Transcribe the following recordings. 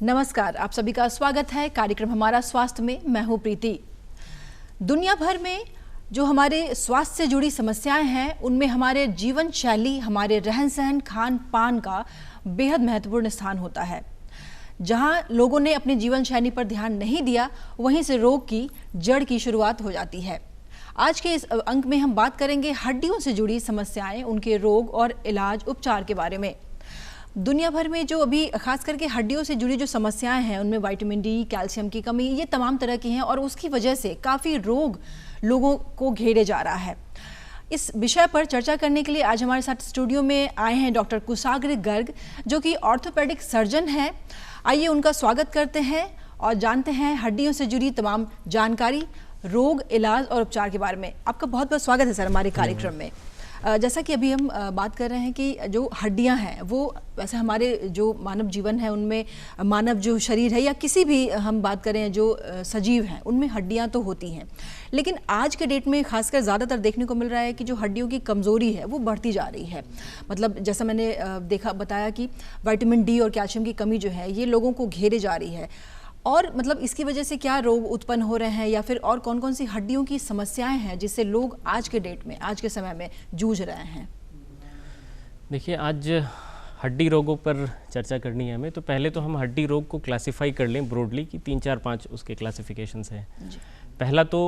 नमस्कार, आप सभी का स्वागत है कार्यक्रम हमारा स्वास्थ्य में। मैं हूं प्रीति। दुनिया भर में जो हमारे स्वास्थ्य से जुड़ी समस्याएं हैं, उनमें हमारे जीवन शैली, हमारे रहन सहन, खान पान का बेहद महत्वपूर्ण स्थान होता है। जहां लोगों ने अपनी जीवन शैली पर ध्यान नहीं दिया, वहीं से रोग की जड़ की शुरुआत हो जाती है। आज के इस अंक में हम बात करेंगे हड्डियों से जुड़ी समस्याएं, उनके रोग और इलाज उपचार के बारे में। दुनिया भर में जो अभी खास करके हड्डियों से जुड़ी जो समस्याएं हैं, उनमें विटामिन डी, कैल्शियम की कमी, ये तमाम तरह की हैं और उसकी वजह से काफ़ी रोग लोगों को घेरे जा रहा है। इस विषय पर चर्चा करने के लिए आज हमारे साथ स्टूडियो में आए हैं डॉक्टर कुशाग्र गर्ग, जो कि ऑर्थोपेडिक सर्जन हैं। आइए उनका स्वागत करते हैं और जानते हैं हड्डियों से जुड़ी तमाम जानकारी, रोग, इलाज और उपचार के बारे में। आपका बहुत बहुत स्वागत है सर हमारे कार्यक्रम में। जैसा कि अभी हम बात कर रहे हैं कि जो हड्डियां हैं वो वैसे हमारे जो मानव जीवन है उनमें, मानव जो शरीर है या किसी भी हम बात करें जो सजीव हैं, उनमें हड्डियां तो होती हैं। लेकिन आज के डेट में खासकर ज़्यादातर देखने को मिल रहा है कि जो हड्डियों की कमज़ोरी है वो बढ़ती जा रही है। मतलब जैसा मैंने बताया कि विटामिन डी और कैल्शियम की कमी जो है ये लोगों को घेरे जा रही है। और मतलब इसकी वजह से क्या रोग उत्पन्न हो रहे हैं या फिर और कौन कौन सी हड्डियों की समस्याएं हैं जिससे लोग आज के डेट में, आज के समय में जूझ रहे हैं? देखिए, आज हड्डी रोगों पर चर्चा करनी है हमें, तो पहले तो हम हड्डी रोग को क्लासिफाई कर लें ब्रॉडली कि 3-4-5 उसके क्लासिफिकेशंस हैं। पहला तो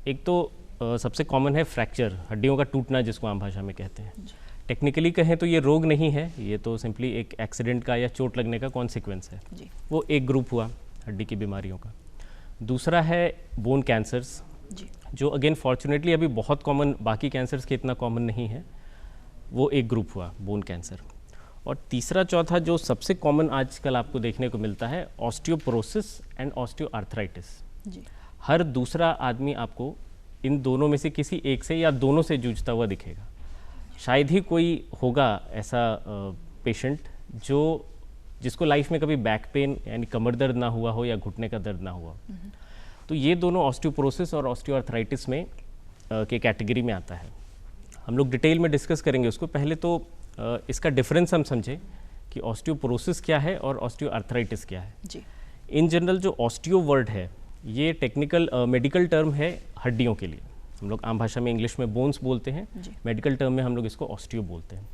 एक तो सबसे कॉमन है फ्रैक्चर, हड्डियों का टूटना जिसको आम भाषा में कहते हैं। टेक्निकली कहें तो ये रोग नहीं है, ये तो सिंपली एक एक्सीडेंट का या चोट लगने का कॉन्सिक्वेंस है। वो एक ग्रुप हुआ हड्डी की बीमारियों का। दूसरा है बोन कैंसर्स, जो अगेन फॉर्चुनेटली अभी बहुत कॉमन, बाकी कैंसर्स के इतना कॉमन नहीं है। वो एक ग्रुप हुआ बोन कैंसर। और तीसरा चौथा जो सबसे कॉमन आजकल आपको देखने को मिलता है, ऑस्टियोपोरोसिस एंड ऑस्टियोआर्थराइटिस। हर दूसरा आदमी आपको इन दोनों में से किसी एक से या दोनों से जूझता हुआ दिखेगा। शायद ही कोई होगा ऐसा पेशेंट जिसको लाइफ में कभी बैक पेन यानी कमर दर्द ना हुआ हो या घुटने का दर्द ना हुआ। तो ये दोनों ऑस्टियोपोरोसिस और ऑस्टियोआर्थराइटिस में के कैटेगरी में आता है। हम लोग डिटेल में डिस्कस करेंगे उसको। पहले तो इसका डिफरेंस हम समझें कि ऑस्टियोपोरोसिस क्या है और ऑस्टियोआर्थराइटिस क्या है। इन जनरल जो ऑस्टियो वर्ड है ये टेक्निकल मेडिकल टर्म है हड्डियों के लिए। हम लोग आम भाषा में इंग्लिश में बोन्स बोलते हैं, मेडिकल टर्म में हम लोग इसको ऑस्टियो बोलते हैं।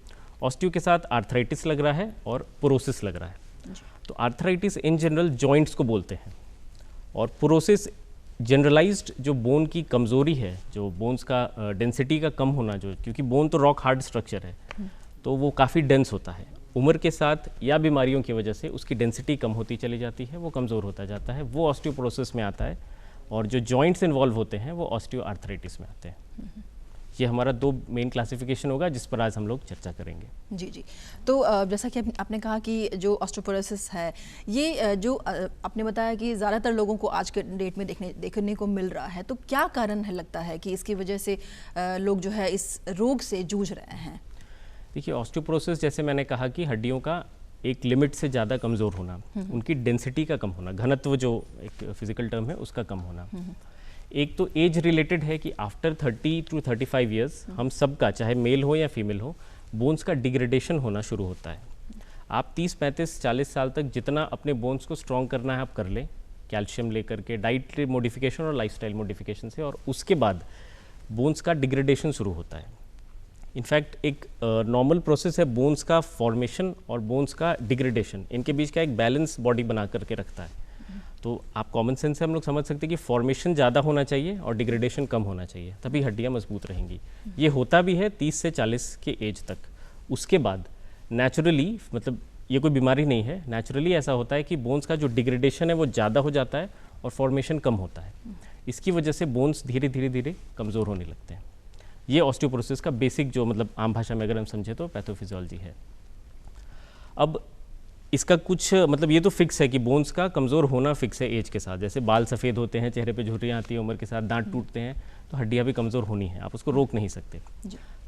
ऑस्टियो के साथ आर्थराइटिस लग रहा है और पोरोसिस लग रहा है। तो आर्थराइटिस इन जनरल जॉइंट्स को बोलते हैं और पोरोसिस जनरलाइज्ड जो बोन की कमज़ोरी है, जो बोन्स का डेंसिटी का कम होना, जो क्योंकि बोन तो रॉक हार्ड स्ट्रक्चर है तो वो काफ़ी डेंस होता है। उम्र के साथ या बीमारियों की वजह से उसकी डेंसिटी कम होती चली जाती है, वो कमज़ोर होता जाता है, वो ऑस्टियोपोरोसिस में आता है। और जो जॉइंट्स इन्वॉल्व होते हैं वो ऑस्टियोआर्थराइटिस में आते हैं। ये हमारा दो मेन क्लासिफिकेशन होगा जिस पर आज हम लोग चर्चा करेंगे। जी। तो जैसा कि आपने कहा कि जो ऑस्टियोपोरोसिस है, ये जो आपने बताया कि ज़्यादातर लोगों को आज के डेट में देखने को मिल रहा है, तो क्या कारण है लगता है कि इसकी वजह से लोग जो है इस रोग से जूझ रहे हैं? देखिए, ऑस्टियोपोरोसिस जैसे मैंने कहा कि हड्डियों का एक लिमिट से ज़्यादा कमज़ोर होना, उनकी डेंसिटी का कम होना, घनत्व जो एक फिजिकल टर्म है उसका कम होना। एक तो एज रिलेटेड है कि आफ्टर 30 to 35 ईयर्स हम सबका, चाहे मेल हो या फीमेल हो, बोन्स का डिग्रेडेशन होना शुरू होता है। आप 30, 35, 40 साल तक जितना अपने बोन्स को स्ट्रॉन्ग करना है आप कर लें, कैल्शियम लेकर के, डाइट मॉडिफिकेशन और लाइफस्टाइल मॉडिफिकेशन से, और उसके बाद बोन्स का डिग्रेडेशन शुरू होता है। इनफैक्ट एक नॉर्मल प्रोसेस है बोन्स का फॉर्मेशन और बोन्स का डिग्रेडेशन, इनके बीच का एक बैलेंस बॉडी बना करके रखता है। तो आप कॉमन सेंस से हम लोग समझ सकते हैं कि फॉर्मेशन ज़्यादा होना चाहिए और डिग्रेडेशन कम होना चाहिए, तभी हड्डियाँ मजबूत रहेंगी। ये होता भी है 30 से 40 के एज तक। उसके बाद नेचुरली, मतलब ये कोई बीमारी नहीं है, नेचुरली ऐसा होता है कि बोन्स का जो डिग्रेडेशन है वो ज़्यादा हो जाता है और फॉर्मेशन कम होता है। इसकी वजह से बोन्स धीरे धीरे कमज़ोर होने लगते हैं। ये ऑस्टियोपोरोसिस का बेसिक जो, मतलब आम भाषा में अगर हम समझे तो पैथोफिजियोलॉजी है। अब इसका कुछ मतलब ये तो फिक्स है कि बोन्स का कमज़ोर होना फिक्स है एज के साथ। जैसे बाल सफ़ेद होते हैं, चेहरे पे झुर्रियाँ आती हैं उम्र के साथ, दांत टूटते हैं, तो हड्डियाँ भी कमज़ोर होनी है, आप उसको रोक नहीं सकते।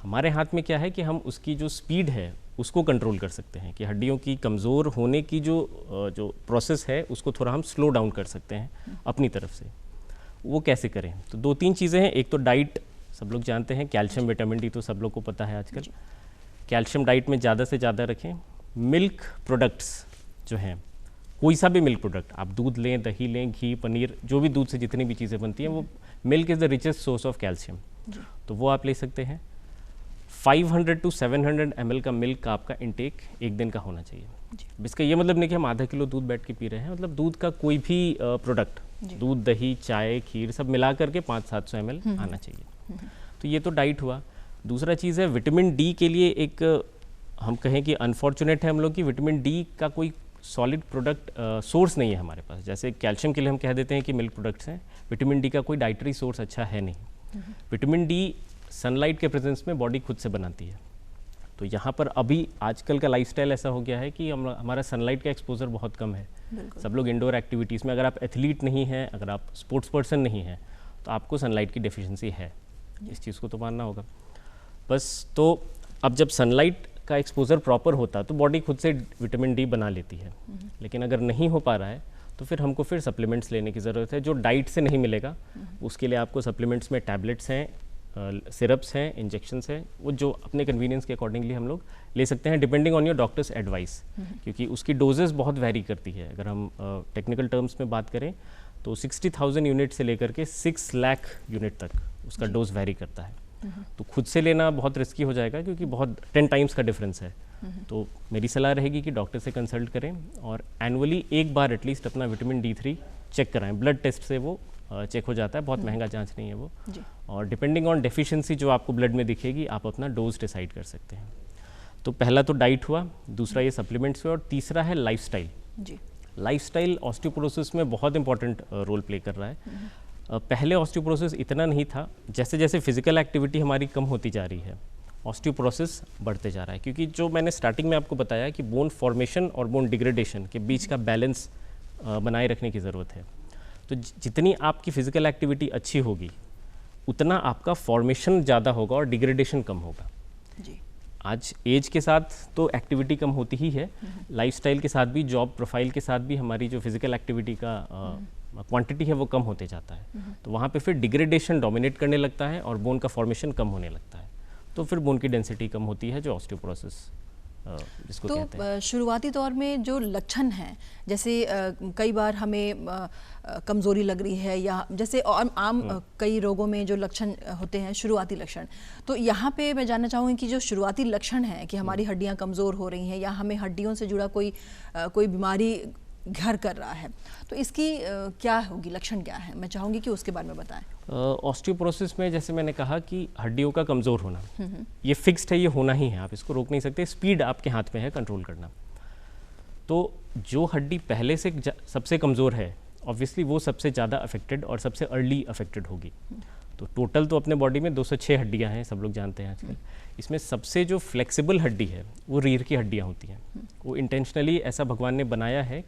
हमारे हाथ में क्या है कि हम उसकी जो स्पीड है उसको कंट्रोल कर सकते हैं, कि हड्डियों की कमज़ोर होने की जो प्रोसेस है उसको थोड़ा हम स्लो डाउन कर सकते हैं अपनी तरफ से। वो कैसे करें? तो 2-3 चीज़ें हैं। एक तो डाइट, सब लोग जानते हैं, कैल्शियम, विटामिन डी तो सब लोग को पता है आजकल। कैल्शियम डाइट में ज़्यादा से ज़्यादा रखें। मिल्क प्रोडक्ट्स जो हैं कोई सा भी मिल्क प्रोडक्ट, आप दूध लें, दही लें, घी, पनीर, जो भी दूध से जितनी भी चीज़ें बनती हैं, वो milk is the richest source of calcium, तो वो आप ले सकते हैं। 500 to 700 ml का मिल्क का आपका इंटेक एक दिन का होना चाहिए। इसका ये मतलब नहीं कि हम आधा किलो दूध बैठ के पी रहे हैं, मतलब दूध का कोई भी प्रोडक्ट, दूध, दही, चाय, खीर सब मिला करके 500-700 ml आना चाहिए। तो ये तो डाइट हुआ। दूसरा चीज़ है विटामिन डी के लिए एक हम कहें कि अनफॉर्चुनेट है हम लोग कि विटामिन डी का कोई सॉलिड प्रोडक्ट सोर्स नहीं है हमारे पास। जैसे कैल्शियम के लिए हम कह देते हैं कि मिल्क प्रोडक्ट्स हैं, विटामिन डी का कोई डाइटरी सोर्स अच्छा है नहीं। विटामिन डी सनलाइट के प्रेजेंस में बॉडी खुद से बनाती है। तो यहाँ पर अभी आजकल का लाइफस्टाइल ऐसा हो गया है कि हमारा सनलाइट का एक्सपोजर बहुत कम है। सब लोग इंडोर एक्टिविटीज़ में, अगर आप एथलीट नहीं हैं, अगर आप स्पोर्ट्स पर्सन नहीं हैं, तो आपको सनलाइट की डेफिशिएंसी है, इस चीज़ को तो मानना होगा बस। तो अब जब सनलाइट का एक्सपोजर प्रॉपर होता तो बॉडी खुद से विटामिन डी बना लेती है, लेकिन अगर नहीं हो पा रहा है तो फिर हमको फिर सप्लीमेंट्स लेने की ज़रूरत है, जो डाइट से नहीं मिलेगा। उसके लिए आपको सप्लीमेंट्स में टैबलेट्स हैं, सिरप्स हैं, इंजेक्शंस हैं, वो जो अपने कन्वीनियंस के अकॉर्डिंगली हम लोग ले सकते हैं depending on your doctors advice, क्योंकि उसकी डोजेस बहुत वैरी करती है। अगर हम टेक्निकल टर्म्स में बात करें तो 60,000 यूनिट से लेकर के 6 लाख यूनिट तक उसका डोज वैरी करता है। तो खुद से लेना बहुत रिस्की हो जाएगा, क्योंकि बहुत 10 टाइम्स का डिफरेंस है। तो मेरी सलाह रहेगी कि डॉक्टर से कंसल्ट करें और एनुअली एक बार एटलीस्ट अपना विटामिन D3 चेक कराएं। ब्लड टेस्ट से वो चेक हो जाता है, बहुत महंगा जांच नहीं है वो। और डिपेंडिंग ऑन डेफिशिएंसी जो आपको ब्लड में दिखेगी, आप अपना डोज डिसाइड कर सकते हैं। तो पहला तो डाइट हुआ, दूसरा ये सप्लीमेंट्स हुआ, और तीसरा है लाइफस्टाइल। लाइफस्टाइल ऑस्टियोपोरोसिस में बहुत इंपॉर्टेंट रोल प्ले कर रहा है। पहले ऑस्टियोपोरोसिस इतना नहीं था, जैसे जैसे फिजिकल एक्टिविटी हमारी कम होती जा रही है, ऑस्टियोपोरोसिस बढ़ते जा रहा है। क्योंकि जो मैंने स्टार्टिंग में आपको बताया कि बोन फॉर्मेशन और बोन डिग्रेडेशन के बीच का बैलेंस बनाए रखने की ज़रूरत है। तो जितनी आपकी फिजिकल एक्टिविटी अच्छी होगी, उतना आपका फॉर्मेशन ज़्यादा होगा और डिग्रेडेशन कम होगा। आज एज के साथ तो एक्टिविटी कम होती ही है, लाइफस्टाइल के साथ भी, जॉब प्रोफाइल के साथ भी हमारी जो फिजिकल एक्टिविटी का क्वांटिटी है वो कम होते जाता है। तो वहाँ पे फिर डिग्रेडेशन डोमिनेट करने लगता है और बोन का फॉर्मेशन कम होने लगता है। तो फिर बोन की डेंसिटी कम होती है, जो ऑस्टियोपोरोसिस जिसको कहते हैं। शुरुआती दौर में जो लक्षण हैं, जैसे कई बार हमें कमज़ोरी लग रही है, या जैसे आम कई रोगों में जो लक्षण होते हैं शुरुआती लक्षण, तो यहाँ पे मैं जानना चाहूँगी कि जो शुरुआती लक्षण हैं कि हमारी हड्डियाँ कमज़ोर हो रही हैं या हमें हड्डियों से जुड़ा कोई बीमारी घर कर रहा है, तो इसकी क्या होगी, लक्षण क्या है, मैं चाहूँगी कि उसके बारे में बताएं। ऑस्टियोपोरोसिस में जैसे मैंने कहा कि हड्डियों का कमज़ोर होना, ये फिक्स्ड है, ये होना ही है, आप इसको रोक नहीं सकते। स्पीड आपके हाथ में है कंट्रोल करना। तो जो हड्डी पहले से सबसे कमज़ोर है, ऑब्वियसली वो सबसे ज़्यादा अफेक्टेड और सबसे अर्ली अफेक्टेड होगी। तो टोटल तो अपने बॉडी में 206 हड्डियाँ हैं, सब लोग जानते हैं आजकल। इसमें सबसे जो फ्लेक्सिबल हड्डी है वो रीढ़ की हड्डियाँ होती हैं। वो इंटेंशनली ऐसा भगवान ने बनाया है।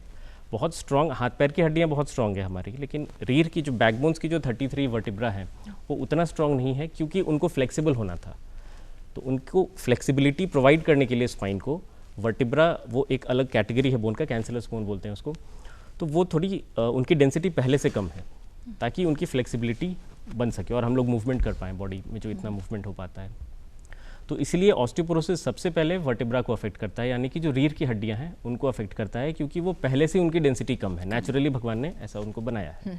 बहुत स्ट्रॉन्ग, हाथ पैर की हड्डियाँ बहुत स्ट्रॉन्ग है हमारी, लेकिन रीढ़ की जो बैकबोन्स की जो 33 वर्टिब्रा है वो उतना स्ट्रॉन्ग नहीं है, क्योंकि उनको फ्लेक्सिबल होना था। तो उनको फ्लेक्सिबिलिटी प्रोवाइड करने के लिए स्पाइन को वर्टिब्रा, वो एक अलग कैटेगरी है बोन का, कैंसरस बोन बोलते हैं उसको, तो वो थोड़ी उनकी डेंसिटी पहले से कम है, ताकि उनकी फ्लेक्सिबिलिटी बन सके और हम लोग मूवमेंट कर पाएँ बॉडी में, जो इतना मूवमेंट हो पाता है। तो इसलिए ऑस्टियोपोरोसिस सबसे पहले वर्टिब्रा को अफेक्ट करता है, यानी कि जो रीढ़ की हड्डियां हैं उनको अफेक्ट करता है, क्योंकि वो पहले से उनकी डेंसिटी कम है, नेचुरली भगवान ने ऐसा उनको बनाया है।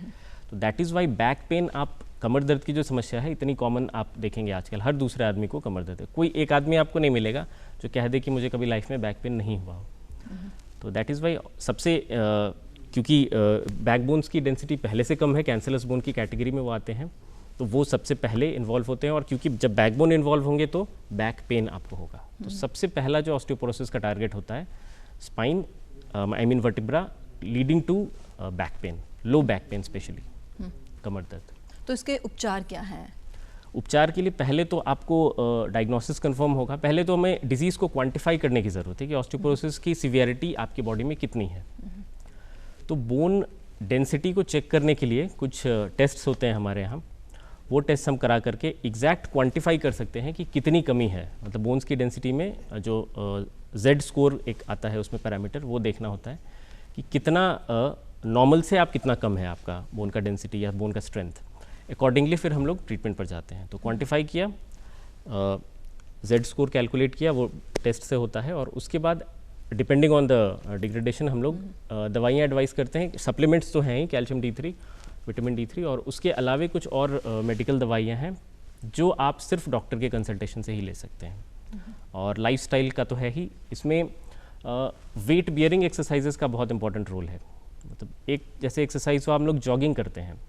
तो that is why back pain, आप कमर दर्द की जो समस्या है इतनी कॉमन आप देखेंगे आजकल, हर दूसरे आदमी को कमर दर्द है। कोई एक आदमी आपको नहीं मिलेगा जो कह दे कि मुझे कभी लाइफ में बैक पेन नहीं हुआ हो। तो दैट इज़ वाई सबसे क्योंकि बैकबोन्स की डेंसिटी पहले से कम है, कैंसरस बोन की कैटेगरी में वो आते हैं, तो वो सबसे पहले इन्वॉल्व होते हैं। और क्योंकि जब बैकबोन इन्वॉल्व होंगे तो बैक पेन आपको होगा। तो सबसे पहला जो ऑस्टियोपोरोसिस का टारगेट होता है spine, I mean vertebra, leading to back pain, low back pain specially, कमर दर्द। तो इसके उपचार क्या हैं? उपचार के लिए पहले तो आपको डायग्नोसिस कंफर्म होगा। पहले तो हमें डिजीज़ को क्वांटिफाई करने की ज़रूरत है कि ऑस्टियोपोरोसिस की सीवियरिटी आपकी बॉडी में कितनी है। तो बोन डेंसिटी को चेक करने के लिए कुछ टेस्ट्स होते हैं हमारे यहाँ, वो टेस्ट हम करा करके एग्जैक्ट क्वांटिफाई कर सकते हैं कि कितनी कमी है। मतलब बोन्स की डेंसिटी में जो जेड स्कोर एक आता है, उसमें पैरामीटर वो देखना होता है कि कितना नॉर्मल से आप कितना कम है आपका बोन का डेंसिटी या बोन का स्ट्रेंथ। अकॉर्डिंगली फिर हम लोग ट्रीटमेंट पर जाते हैं। तो क्वांटिफाई किया, जेड स्कोर कैलकुलेट किया, वो टेस्ट से होता है, और उसके बाद डिपेंडिंग ऑन द डिग्रेडेशन हम लोग दवाइयाँ एडवाइस करते हैं। सप्लीमेंट्स तो हैं ही, कैल्शियम D3, विटामिन D3, और उसके अलावे कुछ और मेडिकल दवाइयाँ हैं जो आप सिर्फ डॉक्टर के कंसल्टेशन से ही ले सकते हैं। और लाइफस्टाइल का तो है ही, इसमें वेट बियरिंग एक्सरसाइजेस का बहुत इंपॉर्टेंट रोल है। मतलब एक जैसे एक्सरसाइज हो, आप लोग जॉगिंग करते हैं,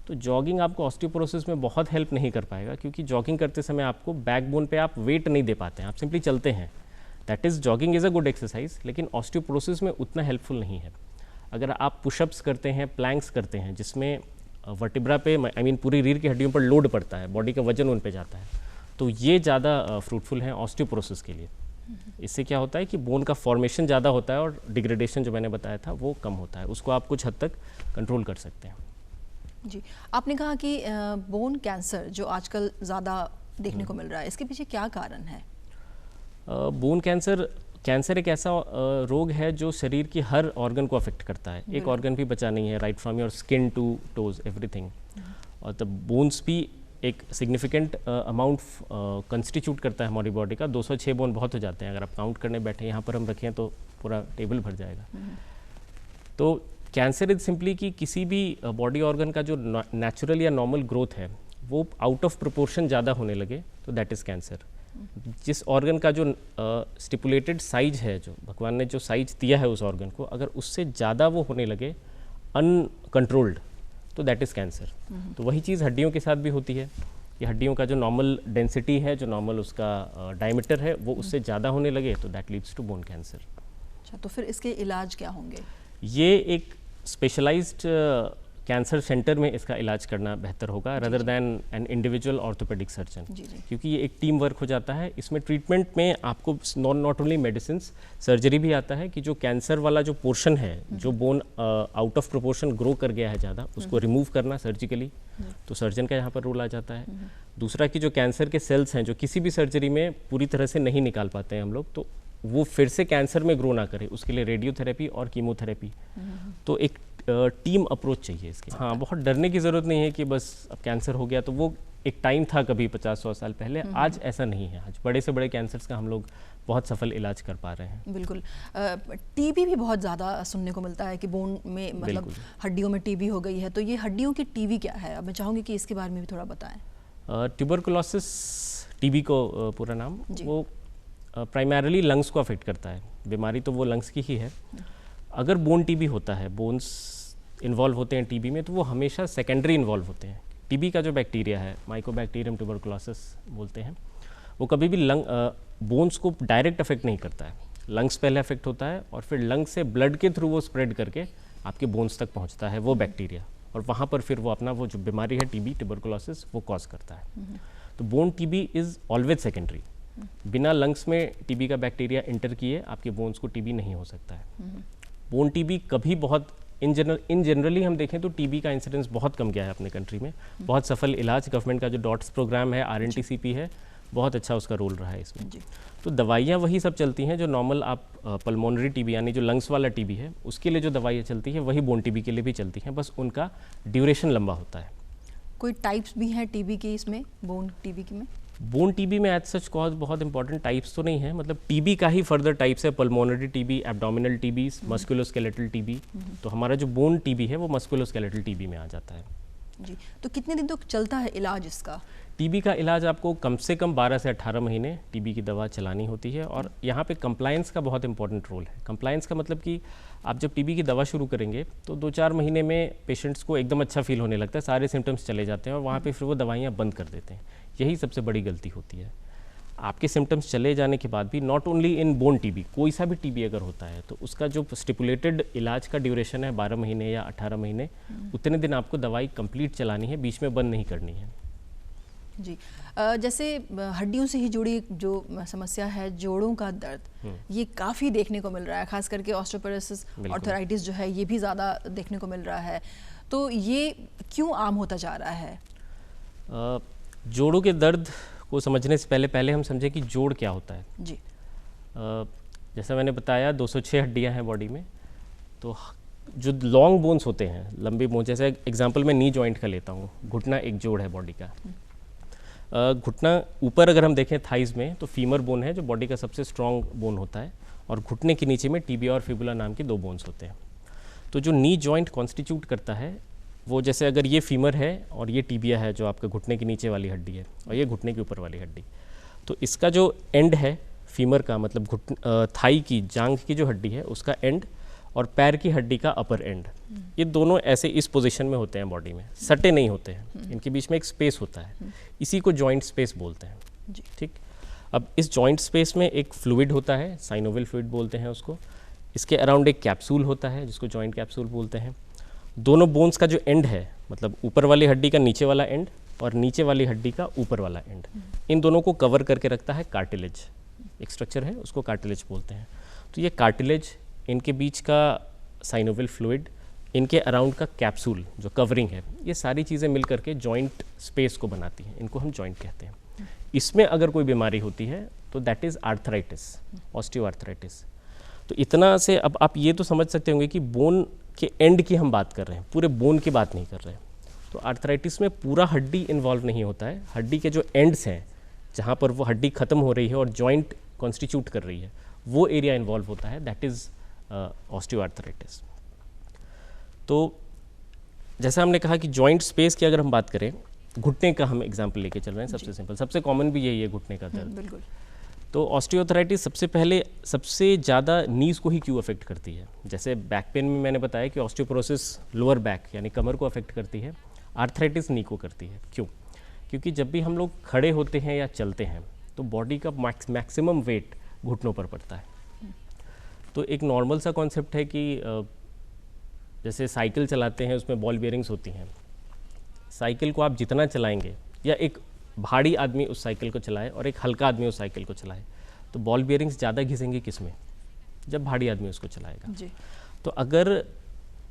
तो जॉगिंग आपको ऑस्टियोपोरोसिस में बहुत हेल्प नहीं कर पाएगा, क्योंकि जॉगिंग करते समय आपको बैकबोन पे आप वेट नहीं दे पाते हैं, आप सिंपली चलते हैं। That is jogging is a good exercise, लेकिन ऑस्टियोपोरोसिस में उतना हेल्पफुल नहीं है। अगर आप पुशअप्स करते हैं, प्लैंक्स करते हैं, जिसमें वर्टिब्रा पे पूरी रीढ़ की हड्डियों पर लोड पड़ता है, बॉडी का वजन उन पे जाता है, तो ये ज़्यादा फ्रूटफुल है ऑस्टियोपोरोसिस के लिए। इससे क्या होता है कि बोन का फॉर्मेशन ज़्यादा होता है और डिग्रेडेशन जो मैंने बताया था वो कम होता है, उसको आप कुछ हद तक कंट्रोल कर सकते हैं। जी, आपने कहा कि बोन कैंसर जो आजकल ज़्यादा देखने को मिल रहा है, इसके पीछे क्या कारण है? बोन कैंसर एक ऐसा रोग है जो शरीर की हर ऑर्गन को अफेक्ट करता है, एक ऑर्गन भी बचा नहीं है, right from your skin to toes everything. और तब बोन्स भी एक सिग्निफिकेंट अमाउंट कंस्टिट्यूट करता है हमारी बॉडी का। 206 बोन बहुत हो जाते हैं, अगर आप काउंट करने बैठे यहाँ पर हम रखें तो पूरा टेबल भर जाएगा। तो कैंसर इज सिंपली कि किसी भी बॉडी ऑर्गन का जो नेचुरल या नॉर्मल ग्रोथ है वो आउट ऑफ प्रोपोर्शन ज़्यादा होने लगे, तो दैट इज़ कैंसर। जिस ऑर्गन का जो स्टिपुलेटेड साइज है, जो भगवान ने जो साइज दिया है उस ऑर्गन को, अगर उससे ज़्यादा वो होने लगे अनकंट्रोल्ड, तो दैट इज़ कैंसर। तो वही चीज़ हड्डियों के साथ भी होती है कि हड्डियों का जो नॉर्मल डेंसिटी है, जो नॉर्मल उसका डायमीटर है, वो उससे ज़्यादा होने लगे, तो that leads to bone cancer. अच्छा, तो फिर इसके इलाज क्या होंगे? ये एक स्पेशलाइज्ड कैंसर सेंटर में इसका इलाज करना बेहतर होगा rather than an individual orthopaedic surgeon, क्योंकि ये एक टीम वर्क हो जाता है। इसमें ट्रीटमेंट में आपको नॉट ओनली मेडिसिन, सर्जरी भी आता है कि जो कैंसर वाला जो पोर्शन है, जो bone out of proportion grow कर गया है ज़्यादा, उसको रिमूव करना सर्जिकली, तो सर्जन का यहाँ पर रोल आ जाता है। दूसरा कि जो कैंसर के सेल्स हैं जो किसी भी सर्जरी में पूरी तरह से नहीं निकाल पाते हैं हम लोग, तो वो फिर से कैंसर में ग्रो ना करे, उसके लिए रेडियोथेरेपी और कीमोथेरेपी। तो एक टीम अप्रोच चाहिए इसके। हाँ, बहुत डरने की ज़रूरत नहीं है कि बस अब कैंसर हो गया, तो वो एक टाइम था कभी 50-100 साल पहले, आज ऐसा नहीं है। आज बड़े से बड़े कैंसर्स का हम लोग बहुत सफल इलाज कर पा रहे हैं। बिल्कुल। टीबी भी बहुत ज़्यादा सुनने को मिलता है कि बोन में, मतलब हड्डियों में टीबी हो गई है, तो ये हड्डियों की टीबी क्या है? अब मैं चाहूँगी कि इसके बारे में भी थोड़ा बताएं। ट्यूबरकुलोसिस टीबी को पूरा नाम, वो प्राइमरीली लंग्स को अफेक्ट करता है। बीमारी तो वो लंग्स की ही है। अगर बोन टीबी होता है, बोन्स इन्वॉल्व होते हैं टीबी में, तो वो हमेशा सेकेंडरी इन्वॉल्व होते हैं। टीबी का जो बैक्टीरिया है, माइकोबैक्टीरियम ट्यूबरकुलोसिस बोलते हैं, वो कभी भी बोन्स को डायरेक्ट अफेक्ट नहीं करता है। लंग्स पहले अफेक्ट होता है और फिर लंग्स से ब्लड के थ्रू वो स्प्रेड करके आपके बोन्स तक पहुंचता है वो बैक्टीरिया, और वहाँ पर फिर वो अपना वो जो बीमारी है टीबी, ट्यूबरकुलोसिस, वो कॉज करता है। तो bone TB is always secondary. बिना लंग्स में टीबी का बैक्टीरिया इंटर किए आपके बोन्स को टीबी नहीं हो सकता है। बोन टीबी कभी बहुत इन जनरली हम देखें तो टीबी का इंसिडेंस बहुत कम गया है अपने कंट्री में। बहुत सफल इलाज, गवर्नमेंट का जो डॉट्स प्रोग्राम है, RNTCP है, बहुत अच्छा उसका रोल रहा है इसमें। तो दवाइयाँ वही सब चलती हैं जो नॉर्मल आप पल्मोनरी टीबी यानी जो लंग्स वाला टीबी है उसके लिए जो दवाइयाँ चलती है, वही बोन टीबी के लिए भी चलती हैं, बस उनका ड्यूरेशन लंबा होता है। कोई टाइप्स भी हैं टीबी के इसमें, बोन टीबी के में? बोन टीबी में एज सच कॉज बहुत इंपॉर्टेंट टाइप्स तो नहीं है, मतलब टीबी का ही फर्दर टाइप्स है, pulmonary TB, abdominal TB, musculoskeletal TB. तो हमारा जो बोन टीबी है वो मस्कुलोस्केलेटल टीबी में आ जाता है। जी, तो कितने दिन तक चलता है इलाज इसका? टीबी का इलाज आपको कम से कम 12 से 18 महीने टीबी की दवा चलानी होती है, और यहाँ पे कंप्लायंस का बहुत इंपॉर्टेंट रोल है। कंप्लायंस का मतलब कि आप जब टीबी की दवा शुरू करेंगे तो 2-4 महीने में पेशेंट्स को एकदम अच्छा फील होने लगता है, सारे सिम्टम्स चले जाते हैं और वहाँ पे फिर वो दवाइयाँ बंद कर देते हैं। यही सबसे बड़ी गलती होती है। आपके सिम्टम्स चले जाने के बाद भी, not only in bone TB, कोई सा भी टीबी अगर होता है तो उसका जो स्टिपुलेटेड इलाज का ड्यूरेशन है 12 महीने या 18 महीने, उतने दिन आपको दवाई कंप्लीट चलानी है, बीच में बंद नहीं करनी है। जी, जैसे हड्डियों से ही जुड़ी जो समस्या है, जोड़ों का दर्द, ये काफ़ी देखने को मिल रहा है, खास करके ऑस्टियोपोरोसिस, आर्थराइटिस जो है ये भी ज़्यादा देखने को मिल रहा है। तो ये क्यों आम होता जा रहा है? जोड़ों के दर्द को समझने से पहले हम समझें कि जोड़ क्या होता है। जी, जैसा मैंने बताया 206 हड्डियां हैं बॉडी में, तो जो लॉन्ग बोन्स होते हैं, लंबे बोन, जैसे एग्जांपल मैं नी जॉइंट का लेता हूँ, घुटना एक जोड़ है बॉडी का। घुटना ऊपर अगर हम देखें थाइज में, तो फीमर बोन है जो बॉडी का सबसे स्ट्रॉन्ग बोन होता है, और घुटने के नीचे में टिबिया और फिबुला नाम के 2 बोन्स होते हैं। तो जो नी जॉइंट कॉन्स्टिट्यूट करता है वो, जैसे अगर ये फीमर है और ये टिबिया है जो आपके घुटने के नीचे वाली हड्डी है, और ये घुटने के ऊपर वाली हड्डी, तो इसका जो एंड है फीमर का, मतलब थाई की जांघ की जो हड्डी है उसका एंड, और पैर की हड्डी का अपर एंड, ये दोनों ऐसे इस पोजीशन में होते हैं बॉडी में, सटे नहीं होते हैं, इनके बीच में एक स्पेस होता है, इसी को जॉइंट स्पेस बोलते हैं। ठीक, अब इस जॉइंट स्पेस में एक फ्लूइड होता है, साइनोवियल फ्लूइड बोलते हैं उसको, इसके अराउंड एक कैप्सूल होता है जिसको जॉइंट कैप्सूल बोलते हैं। दोनों बोन्स का जो एंड है, मतलब ऊपर वाली हड्डी का नीचे वाला एंड और नीचे वाली हड्डी का ऊपर वाला एंड, इन दोनों को कवर करके रखता है कार्टिलेज, एक स्ट्रक्चर है उसको कार्टिलेज बोलते हैं। तो ये कार्टिलेज, इनके बीच का साइनोवियल फ्लूइड, इनके अराउंड का कैप्सूल जो कवरिंग है, ये सारी चीज़ें मिल करके जॉइंट स्पेस को बनाती हैं, इनको हम जॉइंट कहते हैं। इसमें अगर कोई बीमारी होती है तो दैट इज़ आर्थराइटिस, ऑस्टियोआर्थराइटिस। तो इतना से अब आप ये तो समझ सकते होंगे कि बोन के एंड की हम बात कर रहे हैं, पूरे बोन की बात नहीं कर रहे हैं। तो आर्थराइटिस में पूरा हड्डी इन्वॉल्व नहीं होता है, हड्डी के जो एंड्स हैं जहाँ पर वो हड्डी ख़त्म हो रही है और जॉइंट कॉन्स्टिट्यूट कर रही है, वो एरिया इन्वॉल्व होता है, दैट इज़ ऑस्टियोआर्थराइटिस। तो जैसा हमने कहा कि जॉइंट स्पेस की अगर हम बात करें, घुटने का हम एग्जांपल लेके चल रहे हैं, सबसे सिंपल, सबसे कॉमन भी यही है घुटने का दर्द। बिल्कुल। तो ऑस्टियोआर्थराइटिस सबसे पहले सबसे ज़्यादा नीज़ को ही क्यों अफेक्ट करती है? जैसे बैक पेन में मैंने बताया कि ऑस्टियोपोरोसिस लोअर बैक यानी कमर को अफेक्ट करती है, आर्थराइटिस नी को करती है। क्यों? क्योंकि जब भी हम लोग खड़े होते हैं या चलते हैं तो बॉडी का मैक्सिमम वेट घुटनों पर पड़ता है। तो एक नॉर्मल सा कॉन्सेप्ट है कि जैसे साइकिल चलाते हैं उसमें बॉल बेयरिंग्स होती हैं, साइकिल को आप जितना चलाएंगे, या एक भारी आदमी उस साइकिल को चलाए और एक हल्का आदमी उस साइकिल को चलाए, तो बॉल बेयरिंग्स ज़्यादा घिसेंगे किस में? जब भारी आदमी उसको चलाएगा जी। तो अगर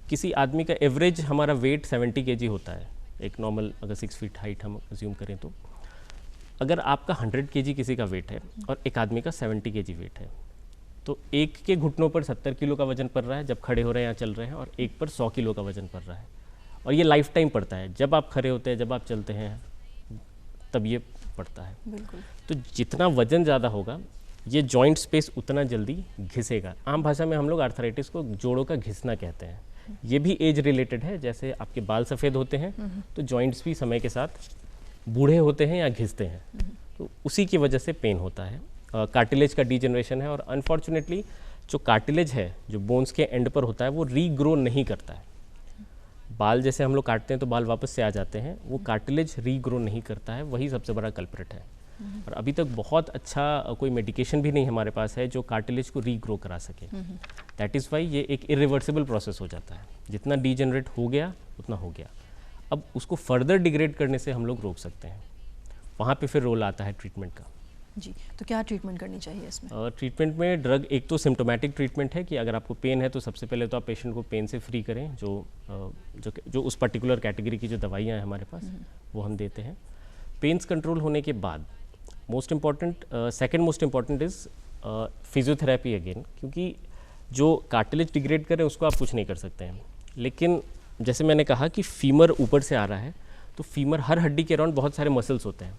किसी आदमी का एवरेज हमारा वेट 70 kg होता है, एक नॉर्मल अगर 6 फीट हाइट हम अज्यूम करें, तो अगर आपका 100 kg किसी का वेट है और एक आदमी का 70 kg वेट है, तो एक के घुटनों पर 70 किलो का वजन पड़ रहा है जब खड़े हो रहे हैं या चल रहे हैं, और एक पर 100 किलो का वजन पड़ रहा है, और ये लाइफ टाइम पड़ता है, जब आप खड़े होते हैं, जब आप चलते हैं, तब ये पड़ता है। बिल्कुल। तो जितना वजन ज़्यादा होगा, ये जॉइंट स्पेस उतना जल्दी घिसेगा। आम भाषा में हम लोग आर्थराइटिस को जोड़ों का घिसना कहते हैं। ये भी एज रिलेटेड है, जैसे आपके बाल सफ़ेद होते हैं तो जॉइंट्स भी समय के साथ बूढ़े होते हैं या घिसते हैं, तो उसी की वजह से पेन होता है। कार्टिलेज का डीजनरेशन है, और अनफॉर्चुनेटली जो कार्टिलेज है जो बोन्स के एंड पर होता है वो रीग्रो नहीं करता है। बाल जैसे हम लोग काटते हैं तो बाल वापस से आ जाते हैं, वो कार्टिलेज रीग्रो नहीं करता है, वही सबसे बड़ा कल्प्रिट है। और अभी तक बहुत अच्छा कोई मेडिकेशन भी नहीं हमारे पास है जो कार्टिलेज को रीग्रो करा सके। दैट इज़ वाई ये एक इरिवर्सिबल प्रोसेस हो जाता है, जितना डीजनरेट हो गया उतना हो गया। अब उसको फर्दर डिग्रेड करने से हम लोग रोक सकते हैं, वहाँ पे फिर रोल आता है ट्रीटमेंट का। जी, तो क्या ट्रीटमेंट करनी चाहिए इसमें? ट्रीटमेंट में ड्रग, एक तो सिम्टोमेटिक ट्रीटमेंट है कि अगर आपको पेन है तो सबसे पहले तो आप पेशेंट को पेन से फ्री करें, जो उस पर्टिकुलर कैटेगरी की जो दवाइयाँ हैं हमारे पास वो हम देते हैं। पेन्स कंट्रोल होने के बाद most important, second most important is physiotherapy again, क्योंकि जो कार्टिलेज डिग्रेड करे उसको आप कुछ नहीं कर सकते हैं, लेकिन जैसे मैंने कहा कि फीमर ऊपर से आ रहा है, तो फीमर, हर हड्डी के अराउंड बहुत सारे मसल्स होते हैं।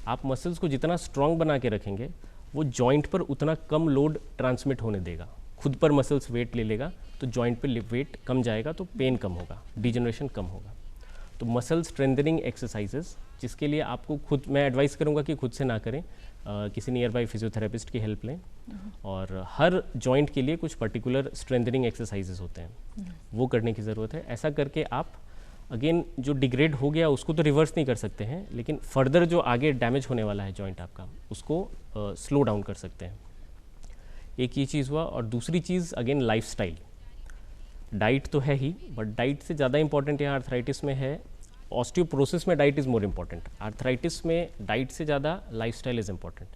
आप मसल्स को जितना स्ट्रॉन्ग बना के रखेंगे वो जॉइंट पर उतना कम लोड ट्रांसमिट होने देगा, खुद पर मसल्स वेट ले लेगा, तो जॉइंट पर वेट कम जाएगा, तो पेन कम होगा, डिजनरेशन कम होगा। तो मसल स्ट्रेंथनिंग एक्सरसाइजेस, जिसके लिए आपको खुद, मैं एडवाइस करूंगा कि खुद से ना करें, किसी नियर बाई फिजियोथेरेपिस्ट की हेल्प लें, और हर जॉइंट के लिए कुछ पर्टिकुलर स्ट्रेंथनिंग एक्सरसाइजेस होते हैं, वो करने की ज़रूरत है। ऐसा करके आप अगेन जो डिग्रेड हो गया उसको तो रिवर्स नहीं कर सकते हैं, लेकिन फर्दर जो आगे डैमेज होने वाला है जॉइंट आपका, उसको स्लो डाउन कर सकते हैं। एक ये चीज़ हुआ, और दूसरी चीज़ अगेन लाइफस्टाइल। डाइट तो है ही, बट डाइट से ज़्यादा इंपॉर्टेंट यहाँ आर्थराइटिस में है, ऑस्टियोपोरोसिस में diet is more important, arthritis में डाइट से ज़्यादा लाइफस्टाइल इज़ इम्पॉर्टेंट,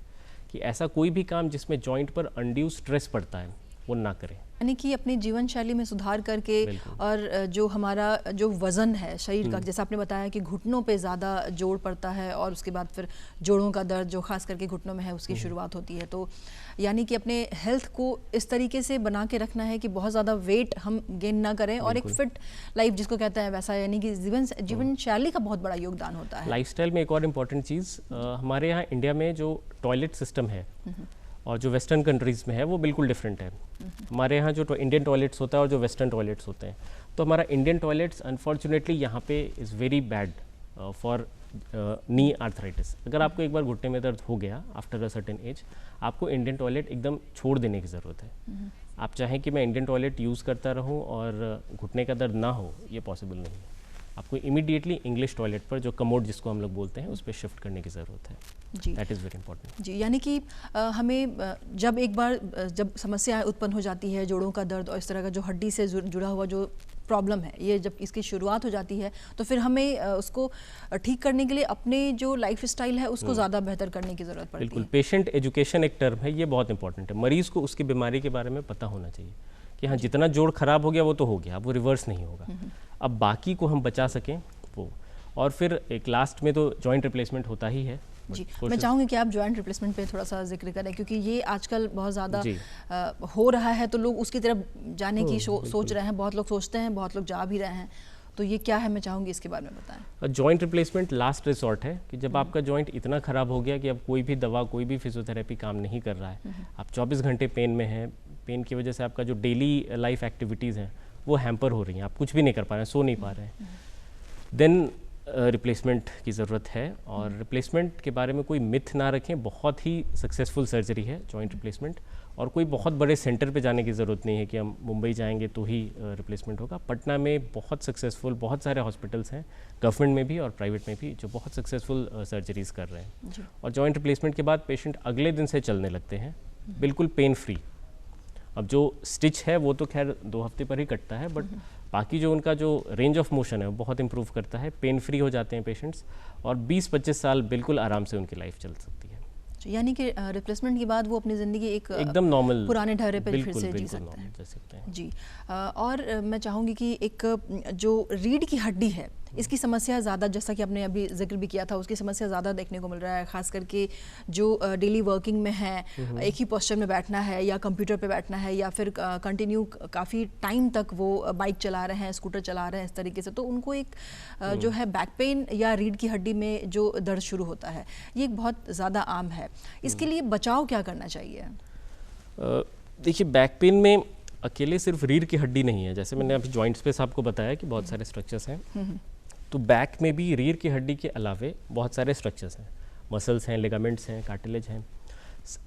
कि ऐसा कोई भी काम जिसमें जॉइंट पर अनड्यू स्ट्रेस पड़ता है वो ना करें। यानी कि अपनी जीवन शैली में सुधार करके, और जो हमारा जो वज़न है शरीर का, जैसा आपने बताया कि घुटनों पे ज़्यादा जोड़ पड़ता है, और उसके बाद फिर जोड़ों का दर्द जो खास करके घुटनों में है उसकी शुरुआत होती है। तो यानी कि अपने हेल्थ को इस तरीके से बना के रखना है कि बहुत ज़्यादा वेट हम गेन ना करें, और एक फिट लाइफ जिसको कहते हैं वैसा, यानी कि जीवन शैली का बहुत बड़ा योगदान होता है। लाइफस्टाइल में एक और इम्पॉर्टेंट चीज़, हमारे यहाँ इंडिया में जो टॉयलेट सिस्टम है और जो वेस्टर्न कंट्रीज़ में है वो बिल्कुल डिफरेंट है। हमारे यहाँ जो इंडियन टॉयलेट्स होता है और जो वेस्टर्न टॉयलेट्स होते हैं, तो हमारा इंडियन टॉयलेट्स अनफॉर्चुनेटली यहाँ पे is very bad for knee arthritis. अगर आपको एक बार घुटने में दर्द हो गया आफ्टर अ सर्टेन एज, आपको इंडियन टॉयलेट एकदम छोड़ देने की ज़रूरत है। आप चाहें कि मैं इंडियन टॉयलेट यूज़ करता रहूं और घुटने का दर्द ना हो, ये पॉसिबल नहीं है। आपको इमीडिएटली इंग्लिश टॉयलेट पर, जो कमोड जिसको हम लोग बोलते हैं, उस पर शिफ्ट करने की ज़रूरत है। जी, दैट इज़ वेरी इंपॉर्टेंट। जी, यानी कि हमें जब एक बार जब समस्या उत्पन्न हो जाती है, जोड़ों का दर्द और इस तरह का जो हड्डी से जुड़ा हुआ जो प्रॉब्लम है, ये जब इसकी शुरुआत हो जाती है, तो फिर हमें उसको ठीक करने के लिए अपने जो लाइफ स्टाइल है उसको ज़्यादा बेहतर करने की ज़रूरत पड़ती है। बिल्कुल, पेशेंट एजुकेशन एक टर्म है, ये बहुत इंपॉर्टेंट है। मरीज़ को उसकी बीमारी के बारे में पता होना चाहिए कि हाँ, जितना जोड़ खराब हो गया वो तो हो गया, अब वो रिवर्स नहीं होगा। अब बाकी को हम बचा सकें वो, और फिर एक लास्ट में तो जॉइंट रिप्लेसमेंट होता ही है। जी, मैं चाहूँगी कि आप जॉइंट रिप्लेसमेंट पे थोड़ा सा जिक्र करें, क्योंकि ये आजकल बहुत ज़्यादा हो रहा है, तो लोग उसकी तरफ जाने की सोच रहे हैं। बहुत लोग सोचते हैं, बहुत लोग जा भी रहे हैं, तो ये क्या है, मैं चाहूँगी इसके बारे में बताएं। जॉइंट रिप्लेसमेंट लास्ट रिसोर्ट है कि जब आपका जॉइंट इतना ख़राब हो गया कि अब कोई भी दवा, कोई भी फिजियोथेरेपी काम नहीं कर रहा है, आप 24 घंटे पेन में हैं, पेन की वजह से आपका जो डेली लाइफ एक्टिविटीज़ हैं वो हैम्पर हो रही हैं, आप कुछ भी नहीं कर पा रहे हैं, सो नहीं पा रहे हैं, देन रिप्लेसमेंट की ज़रूरत है। और रिप्लेसमेंट के बारे में कोई मिथ ना रखें, बहुत ही सक्सेसफुल सर्जरी है जॉइंट रिप्लेसमेंट, और कोई बहुत बड़े सेंटर पे जाने की ज़रूरत नहीं है कि हम मुंबई जाएंगे तो ही रिप्लेसमेंट होगा। पटना में बहुत सक्सेसफुल बहुत सारे हॉस्पिटल्स हैं, गवर्नमेंट में भी और प्राइवेट में भी, जो बहुत सक्सेसफुल सर्जरीज़ कर रहे हैं। और जॉइंट रिप्लेसमेंट के बाद पेशेंट अगले दिन से चलने लगते हैं, बिल्कुल पेन फ्री। अब जो स्टिच है वो तो खैर 2 हफ्ते पर ही कटता है, बट बाकी जो उनका जो रेंज ऑफ मोशन है वो बहुत इंप्रूव करता है, पेन फ्री हो जाते हैं पेशेंट्स, और 20-25 साल बिल्कुल आराम से उनकी लाइफ चल सकती है। यानी कि रिप्लेसमेंट के बाद वो अपनी ज़िंदगी एकदम नॉर्मल पुराने ढर्रे पर फिर से जी सकते हैं। जी, और मैं चाहूँगी कि एक जो रीढ़ की हड्डी है, इसकी समस्या ज़्यादा, जैसा कि आपने अभी जिक्र भी किया था, उसकी समस्या ज़्यादा देखने को मिल रहा है, ख़ास करके जो डेली वर्किंग में है, एक ही पोस्चर में बैठना है या कंप्यूटर पे बैठना है, या फिर कंटिन्यू काफ़ी टाइम तक वो बाइक चला रहे हैं, स्कूटर चला रहे हैं, इस तरीके से, तो उनको एक जो है बैक पेन या रीढ़ की हड्डी में जो दर्द शुरू होता है, ये एक बहुत ज़्यादा आम है। इसके लिए बचाव क्या करना चाहिए? देखिए, बैक पेन में अकेले सिर्फ रीढ़ की हड्डी नहीं है, जैसे मैंने अभी जॉइंट स्पेस आपको बताया कि बहुत सारे स्ट्रक्चर्स हैं, तो बैक में भी रीढ़ की हड्डी के अलावे बहुत सारे स्ट्रक्चर्स हैं, मसल्स हैं, लिगामेंट्स हैं, कार्टिलेज हैं।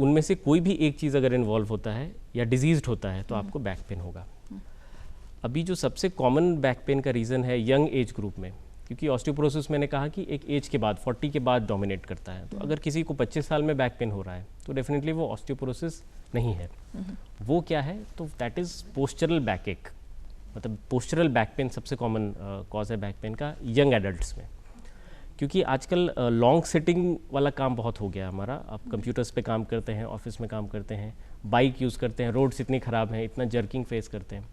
उनमें से कोई भी एक चीज़ अगर इन्वॉल्व होता है या डिजीज्ड होता है तो आपको बैक पेन होगा। अभी जो सबसे कॉमन बैक पेन का रीज़न है यंग एज ग्रुप में, क्योंकि ऑस्टियोपोरोसिस मैंने कहा कि एक एज के बाद 40 के बाद डोमिनेट करता है, तो अगर किसी को 25 साल में बैक पेन हो रहा है तो डेफिनेटली वो ऑस्टियोपोरोसिस नहीं है। वो क्या है, तो दैट इज़ पोस्चरल बैक एक, मतलब पोस्चरल बैक पेन सबसे कॉमन कॉज है बैक पेन का यंग एडल्ट्स में। क्योंकि आजकल लॉन्ग सिटिंग वाला काम बहुत हो गया हमारा, आप कंप्यूटर्स पे काम करते हैं, ऑफिस में काम करते हैं, बाइक यूज़ करते हैं, रोड्स इतनी ख़राब हैं, इतना जर्किंग फेस करते हैं,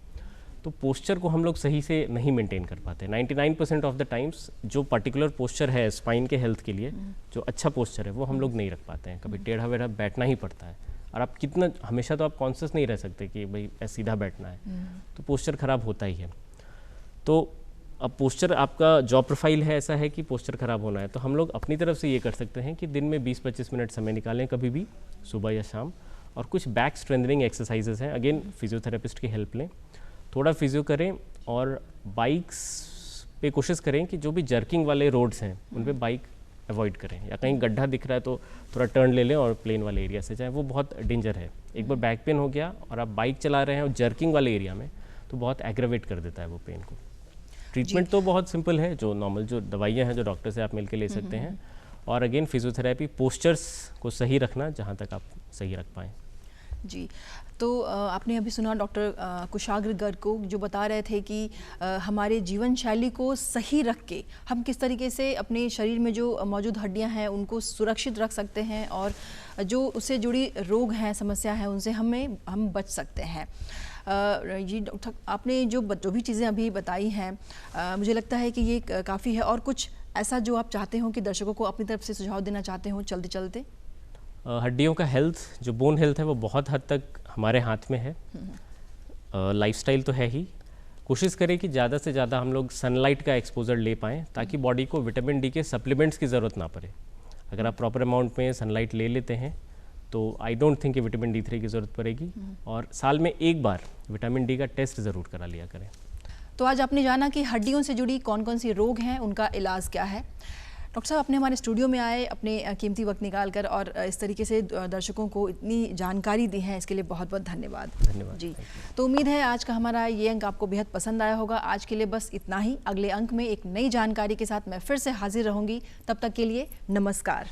तो पोस्चर को हम लोग सही से नहीं मेंटेन कर पाते। 99% ऑफ द टाइम्स जो पर्टिकुलर पोस्चर है स्पाइन के हेल्थ के लिए, जो अच्छा पोस्चर है, वो हम लोग नहीं रख पाते हैं। कभी टेढ़ा वेढ़ा बैठना ही पड़ता है, और आप कितना हमेशा तो आप कॉन्शियस नहीं रह सकते कि भाई सीधा बैठना है, तो पोस्चर ख़राब होता ही है। तो अब पोस्चर आपका जॉब प्रोफाइल है ऐसा है कि पोस्चर ख़राब होना है, तो हम लोग अपनी तरफ से ये कर सकते हैं कि दिन में 20-25 मिनट समय निकालें, कभी भी सुबह या शाम, और कुछ बैक स्ट्रेंथनिंग एक्सरसाइजेज हैं, अगेन फिजियोथेरेपिस्ट की हेल्प लें, थोड़ा फिजियो करें, और बाइक्स पे कोशिश करें कि जो भी जर्किंग वाले रोड्स हैं उन पे बाइक अवॉइड करें, या कहीं गड्ढा दिख रहा है तो थोड़ा टर्न ले लें और प्लेन वाले एरिया से जाएं, वो बहुत डेंजर है। एक बार बैक पेन हो गया और आप बाइक चला रहे हैं और जर्किंग वाले एरिया में, तो बहुत एग्रेवेट कर देता है वो पेन को। ट्रीटमेंट तो बहुत सिंपल है, जो नॉर्मल जो दवाइयाँ हैं जो डॉक्टर से आप मिल के ले सकते हैं, और अगेन फिजियोथेरेपी, पोस्चर्स को सही रखना जहाँ तक आप सही रख पाएँ। जी, तो आपने अभी सुना डॉक्टर कुशाग्र गर्ग को जो बता रहे थे कि हमारे जीवन शैली को सही रख के हम किस तरीके से अपने शरीर में जो मौजूद हड्डियां हैं उनको सुरक्षित रख सकते हैं, और जो उससे जुड़ी रोग हैं, समस्या है, उनसे हम बच सकते हैं। ये डॉक्टर आपने जो भी चीज़ें अभी बताई हैं, मुझे लगता है कि ये काफ़ी है। और कुछ ऐसा जो आप चाहते हो कि दर्शकों को अपनी तरफ से सुझाव देना चाहते हो चलते चलते? हड्डियों का हेल्थ, जो बोन हेल्थ है, वो बहुत हद तक हमारे हाथ में है। लाइफस्टाइल तो है ही, कोशिश करें कि ज़्यादा से ज़्यादा हम लोग सनलाइट का एक्सपोजर ले पाएँ, ताकि बॉडी को विटामिन डी के सप्लीमेंट्स की ज़रूरत ना पड़े। अगर आप प्रॉपर अमाउंट में सनलाइट ले लेते हैं तो आई डोंट थिंक कि विटामिन D3 की ज़रूरत पड़ेगी, और साल में एक बार विटामिन डी का टेस्ट ज़रूर करा लिया करें। तो आज आपने जाना कि हड्डियों से जुड़ी कौन कौन सी रोग हैं, उनका इलाज क्या है। डॉक्टर साहब, अपने हमारे स्टूडियो में आए, अपने कीमती वक्त निकाल कर और इस तरीके से दर्शकों को इतनी जानकारी दी है, इसके लिए बहुत बहुत धन्यवाद। धन्यवाद जी। तो उम्मीद है आज का हमारा ये अंक आपको बेहद पसंद आया होगा। आज के लिए बस इतना ही। अगले अंक में एक नई जानकारी के साथ मैं फिर से हाजिर रहूंगी। तब तक के लिए नमस्कार।